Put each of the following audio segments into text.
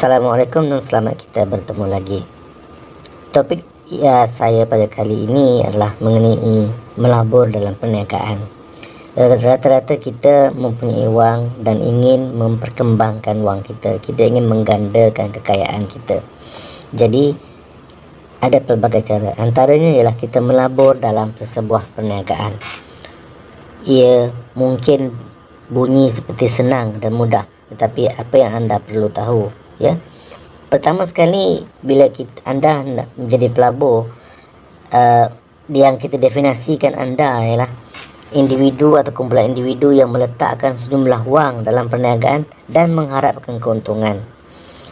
Assalamualaikum dan selamat kita bertemu lagi. Topik saya pada kali ini adalah mengenai melabur dalam perniagaan. Rata-rata kita mempunyai wang dan ingin memperkembangkan wang kita. Kita ingin menggandakan kekayaan kita. Jadi ada pelbagai cara. Antaranya ialah kita melabur dalam sesebuah perniagaan. Ia mungkin bunyi seperti senang dan mudah, tetapi apa yang anda perlu tahu, ya. Pertama sekali, bila anda hendak menjadi pelabur, yang kita definisikan anda ialah individu atau kumpulan individu yang meletakkan sejumlah wang dalam perniagaan dan mengharapkan keuntungan.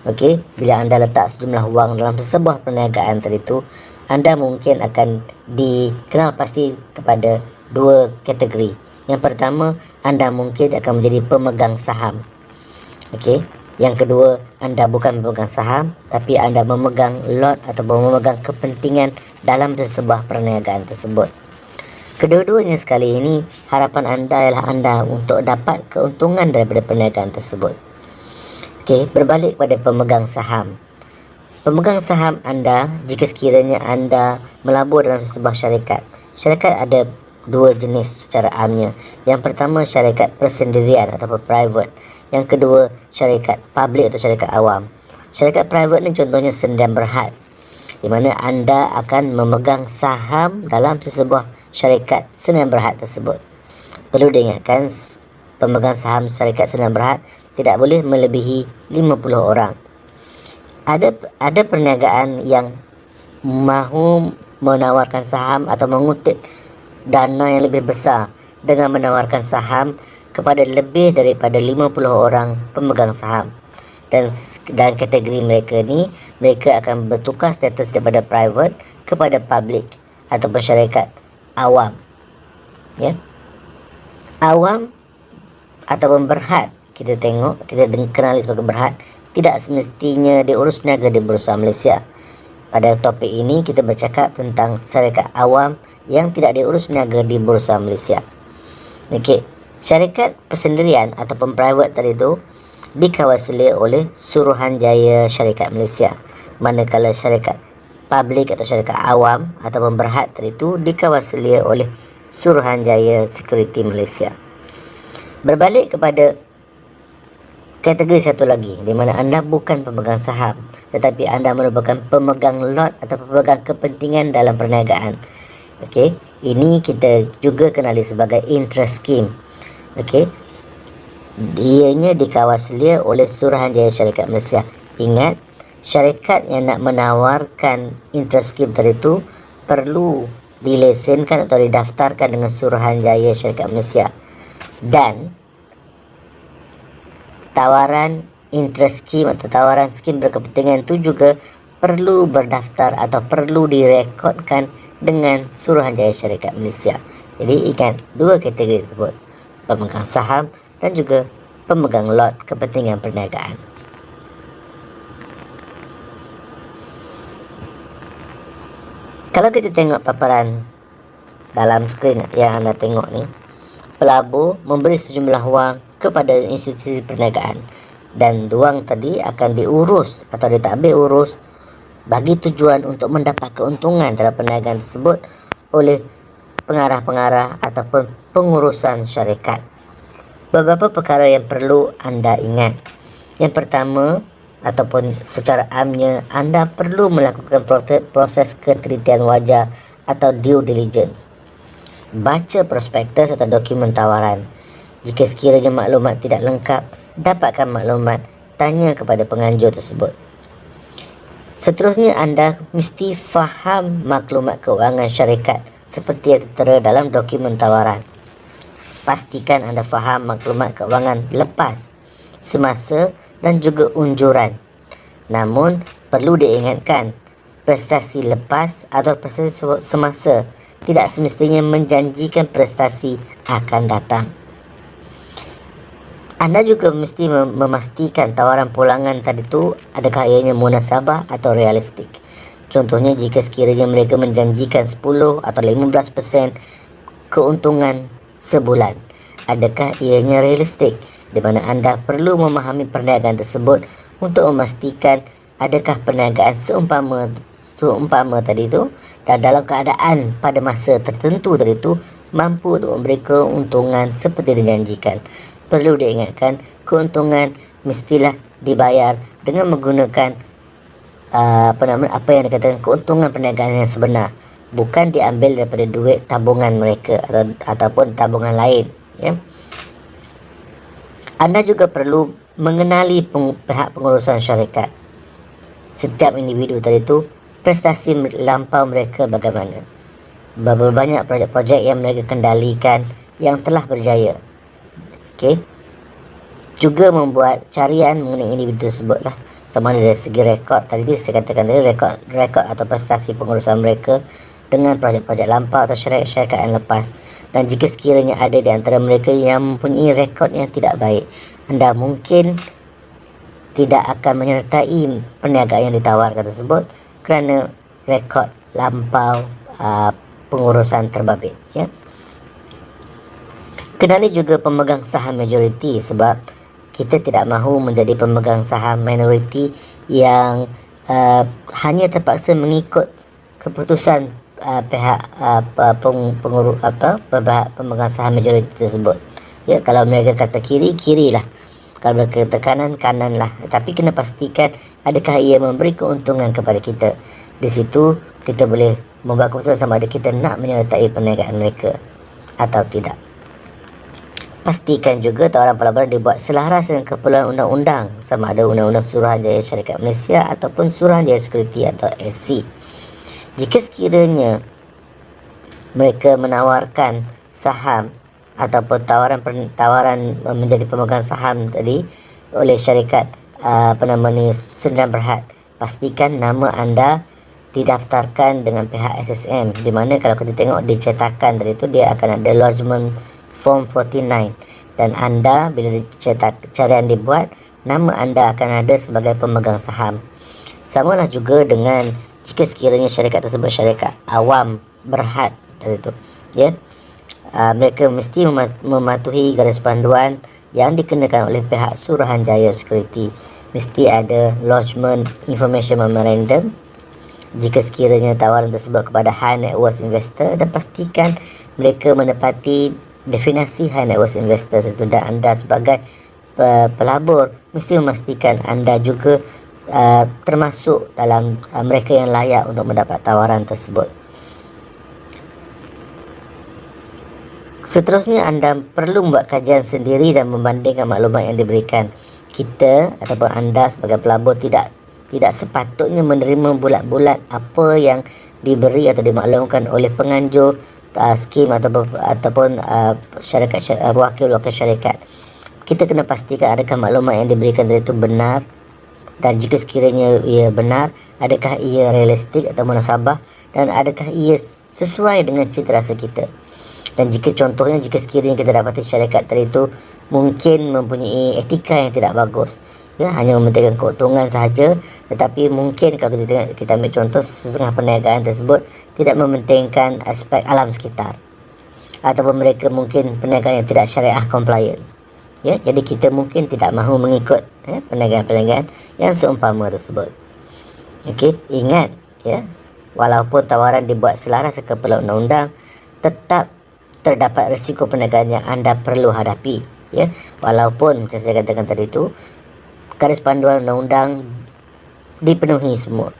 Okey, bila anda letak sejumlah wang dalam sesebuah perniagaan tadi itu, anda mungkin akan dikenal pasti kepada dua kategori. Yang pertama, anda mungkin akan menjadi pemegang saham. Okey. Yang kedua, anda bukan pemegang saham, tapi anda memegang lot atau memegang kepentingan dalam sebuah perniagaan tersebut. Kedua-duanya sekali ini, harapan anda ialah anda untuk dapat keuntungan daripada perniagaan tersebut. Okey, berbalik pada pemegang saham. Pemegang saham anda, jika sekiranya anda melabur dalam sebuah syarikat. Syarikat ada dua jenis secara amnya. Yang pertama, syarikat persendirian atau private. Yang kedua, syarikat public atau syarikat awam. Syarikat private ni contohnya Sdn Bhd, di mana anda akan memegang saham dalam sesebuah syarikat Sdn Bhd tersebut. Perlu diingatkan, pemegang saham syarikat Sdn Bhd tidak boleh melebihi 50 orang. Ada perniagaan yang mahu menawarkan saham atau mengutip dana yang lebih besar dengan menawarkan saham kepada lebih daripada 50 orang pemegang saham. Dan kategori mereka ni, mereka akan bertukar status daripada private kepada public atau syarikat awam. Ya. Awam ataupun berhad, kita kenali sebagai berhad, tidak semestinya diurus niaga di Bursa Malaysia. Pada topik ini kita bercakap tentang syarikat awam yang tidak diurus niaga di Bursa Malaysia. Okey, syarikat persendirian ataupun private tadi itu dikawasi oleh Suruhanjaya Syarikat Malaysia, manakala syarikat public atau syarikat awam ataupun berhad tadi itu dikawasi oleh Suruhanjaya Security Malaysia. Berbalik kepada kategori satu lagi, di mana anda bukan pemegang saham, tetapi anda merupakan pemegang lot atau pemegang kepentingan dalam perniagaan. Okey, ini kita juga kenali sebagai interest scheme. Okey, ianya dikawasi oleh Suruhanjaya Syarikat Malaysia. Ingat, syarikat yang nak menawarkan interest scheme tadi itu perlu dilesenkan atau didaftarkan dengan Suruhanjaya Syarikat Malaysia. Dan tawaran interest scheme atau tawaran skim berkepentingan itu juga perlu berdaftar atau perlu direkodkan dengan Suruhanjaya Syarikat Malaysia. Jadi ingat dua kategori tersebut, pemegang saham dan juga pemegang lot kepentingan perniagaan. Kalau kita tengok paparan dalam skrin yang anda tengok ni, pelabur memberi sejumlah wang kepada institusi perniagaan, dan wang tadi akan diurus atau ditadbir urus bagi tujuan untuk mendapat keuntungan dalam perniagaan tersebut oleh pengarah-pengarah ataupun pengurusan syarikat. Beberapa perkara yang perlu anda ingat. Yang pertama, ataupun secara amnya, anda perlu melakukan proses ketelitian wajar atau due diligence. Baca prospektus atau dokumen tawaran. Jika sekiranya maklumat tidak lengkap, dapatkan maklumat, tanya kepada penganjur tersebut. Seterusnya, anda mesti faham maklumat keuangan syarikat seperti yang tertera dalam dokumen tawaran. Pastikan anda faham maklumat keuangan lepas, semasa dan juga unjuran. Namun, perlu diingatkan, prestasi lepas atau prestasi semasa tidak semestinya menjanjikan prestasi akan datang. Anda juga mesti memastikan tawaran pulangan tadi tu adakah ianya munasabah atau realistik. Contohnya, jika sekiranya mereka menjanjikan 10 atau 15% keuntungan sebulan, adakah ianya realistik? Di mana anda perlu memahami perniagaan tersebut untuk memastikan adakah perniagaan seumpama tadi tu dan dalam keadaan pada masa tertentu tadi tu mampu untuk memberi keuntungan seperti dijanjikan. Perlu diingatkan, keuntungan mestilah dibayar dengan menggunakan apa yang dikatakan keuntungan perniagaan yang sebenar, bukan diambil daripada duit tabungan mereka ataupun tabungan lain, ya. Anda juga perlu mengenali pihak pengurusan syarikat. Setiap individu tadi tu prestasi lampau mereka bagaimana, berapa banyak projek-projek yang mereka kendalikan yang telah berjaya. Okey, juga membuat carian mengenai individu tersebut lah, sama ada dari segi rekod tadi saya katakan tadi, rekod atau prestasi pengurusan mereka dengan projek-projek lampau atau syarikat yang lepas. Dan jika sekiranya ada di antara mereka yang mempunyai rekod yang tidak baik, anda mungkin tidak akan menyertai perniagaan yang ditawarkan tersebut kerana rekod lampau pengurusan terbabit, ya. Kenali juga pemegang saham majoriti, sebab kita tidak mahu menjadi pemegang saham minoriti yang hanya terpaksa mengikut keputusan pihak pemegang saham majoriti tersebut. Ya, kalau mereka kata kiri, kirilah. Kalau mereka kata kanan, kananlah. Tapi kena pastikan adakah ia memberi keuntungan kepada kita. Di situ kita boleh membuat keputusan sama ada kita nak menyertai perniagaan mereka atau tidak. Pastikan juga tawaran pelaburan dibuat selaras dengan keperluan undang-undang, sama ada Undang-Undang Suruhanjaya Syarikat Malaysia ataupun Suruhanjaya Security atau SC. Jika sekiranya mereka menawarkan saham ataupun tawaran menjadi pemegang saham tadi oleh syarikat Sdn Bhd, pastikan nama anda didaftarkan dengan pihak SSM, di mana kalau kita tengok dicetakan tadi tu dia akan ada lodgement form 49, dan anda bila dicetak carian dibuat, nama anda akan ada sebagai pemegang saham. Samalah juga dengan jika sekiranya syarikat tersebut syarikat awam berhad tadi tu, ya, mereka mesti mematuhi garis panduan yang dikenakan oleh pihak Suruhanjaya Security. Mesti ada lodgement information memorandum jika sekiranya tawaran tersebut kepada high net worth investor, dan pastikan mereka menepati definisi high net worth investor itu, dan anda sebagai pelabur mesti memastikan anda juga termasuk dalam mereka yang layak untuk mendapat tawaran tersebut. Seterusnya, anda perlu membuat kajian sendiri dan membandingkan maklumat yang diberikan. Kita ataupun anda sebagai pelabur tidak sepatutnya menerima bulat-bulat apa yang diberi atau dimaklumkan oleh penganjur skim ataupun syarikat wakil-wakil syarikat. Kita kena pastikan adakah maklumat yang diberikan itu benar, dan jika sekiranya ia benar, adakah ia realistik atau munasabah, dan adakah ia sesuai dengan cita rasa kita. Dan jika contohnya, jika sekiranya kita dapati syarikat tadi itu mungkin mempunyai etika yang tidak bagus, ya, hanya mementingkan keuntungan sahaja, tetapi mungkin kalau kita ambil contoh setengah perniagaan tersebut tidak mementingkan aspek alam sekitar, ataupun mereka mungkin perniagaan yang tidak syariah compliance, ya, jadi kita mungkin tidak mahu mengikut perniagaan-perniagaan yang seumpama tersebut. Okey, ingat, ya, walaupun tawaran dibuat selaras keperluan undang-undang, tetap terdapat risiko perniagaan yang anda perlu hadapi, ya, walaupun macam saya katakan tadi itu garis panduan undang-undang dipenuhi semua,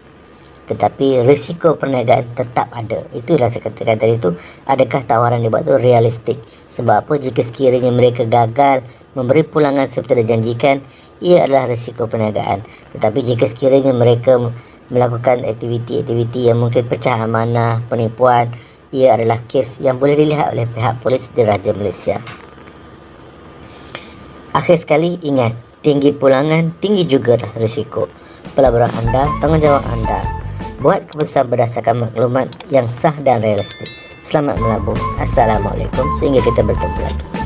tetapi risiko perniagaan tetap ada. Itulah saya katakan tadi itu, adakah tawaran dibuat itu realistik. Sebab apa? Jika sekiranya mereka gagal memberi pulangan seperti dijanjikan, ia adalah risiko perniagaan. Tetapi jika sekiranya mereka melakukan aktiviti-aktiviti yang mungkin pecah amanah, penipuan, ia adalah kes yang boleh dilihat oleh pihak polis Diraja Malaysia. Akhir sekali, ingat, tinggi pulangan, tinggi juga risiko. Pelaburan anda, tanggungjawab anda. Buat keputusan berdasarkan maklumat yang sah dan realistik. Selamat melabur. Assalamualaikum. Sehingga kita bertemu lagi.